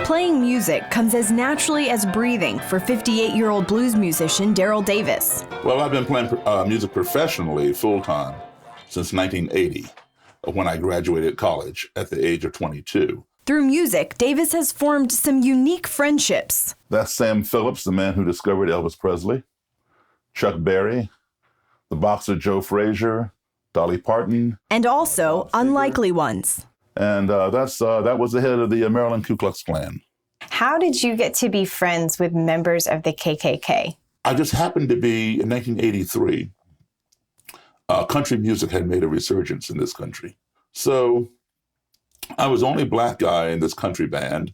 Playing music comes as naturally as breathing for 58-year-old blues musician Daryl Davis. Well, I've been playing music professionally full-time since 1980, when I graduated college at the age of 22. Through music, Davis has formed some unique friendships. That's Sam Phillips, the man who discovered Elvis Presley, Chuck Berry, the boxer Joe Frazier, Dolly Parton. And also unlikely ones. And that was the head of the Maryland Ku Klux Klan. How did you get to be friends with members of the KKK? I just happened to be, in 1983, country music had made a resurgence in this country. So I was the only black guy in this country band,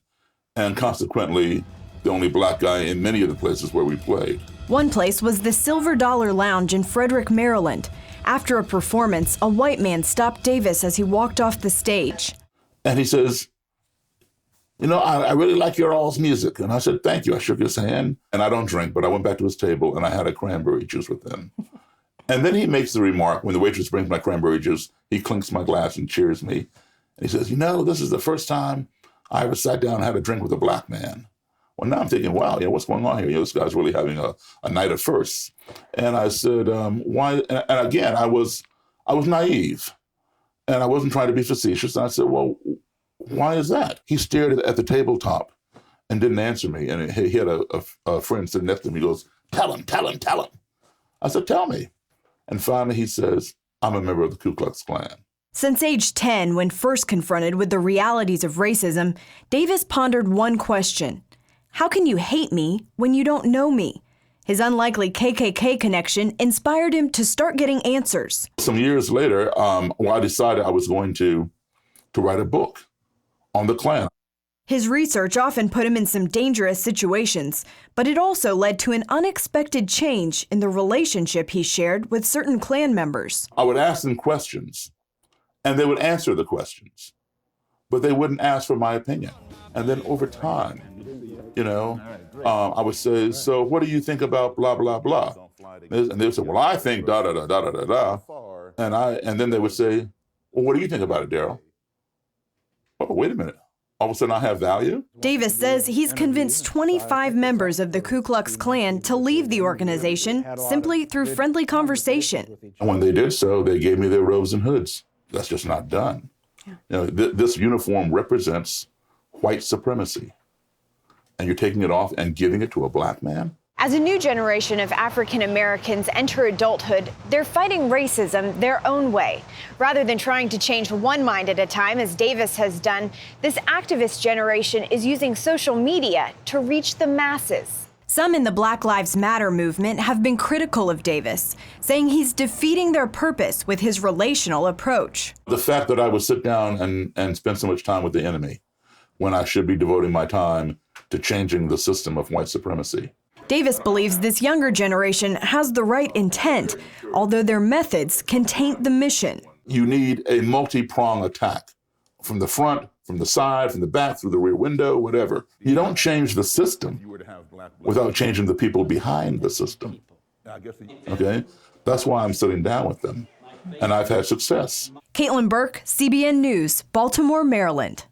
and consequently, the only black guy in many of the places where we played. One place was the Silver Dollar Lounge in Frederick, Maryland. After a performance, a white man stopped Davis as he walked off the stage. And he says, "You know, I really like your all's music." And I said, "Thank you." I shook his hand, and I don't drink, but I went back to his table and I had a cranberry juice with him. And then he makes the remark, when the waitress brings my cranberry juice, he clinks my glass and cheers me. And he says, "You know, this is the first time I ever sat down and had a drink with a black man." Well, now I'm thinking, wow, what's going on here? This guy's really having a night of firsts. And I said, why? And again, I was naive, and I wasn't trying to be facetious. And I said, well, why is that? He stared at the tabletop and didn't answer me. And he had a friend sitting next to him. He goes, tell him. I said, tell me. And finally he says, I'm a member of the Ku Klux Klan. Since age 10, when first confronted with the realities of racism, Davis pondered one question. How can you hate me when you don't know me? His unlikely KKK connection inspired him to start getting answers. Some years later, I decided I was going to write a book on the Klan. His research often put him in some dangerous situations, but it also led to an unexpected change in the relationship he shared with certain Klan members. I would ask them questions, and they would answer the questions, but they wouldn't ask for my opinion. And then over time, I would say, so what do you think about blah, blah, blah? And they would say, well, I think da, da, da, da, da, da, da. And then they would say, well, what do you think about it, Daryl? Oh, wait a minute. All of a sudden I have value? Davis says he's convinced 25 members of the Ku Klux Klan to leave the organization simply through friendly conversation. And when they did so, they gave me their robes and hoods. That's just not done. This uniform represents white supremacy. And you're taking it off and giving it to a black man? As a new generation of African Americans enter adulthood, they're fighting racism their own way. Rather than trying to change one mind at a time, as Davis has done, this activist generation is using social media to reach the masses. Some in the Black Lives Matter movement have been critical of Davis, saying he's defeating their purpose with his relational approach. The fact that I would sit down and spend so much time with the enemy when I should be devoting my time to changing the system of white supremacy. Davis believes this younger generation has the right intent, although their methods can taint the mission. You need a multi-prong attack from the front, from the side, from the back, through the rear window, whatever. You don't change the system without changing the people behind the system. Okay? That's why I'm sitting down with them, and I've had success. Caitlin Burke, CBN News, Baltimore, Maryland.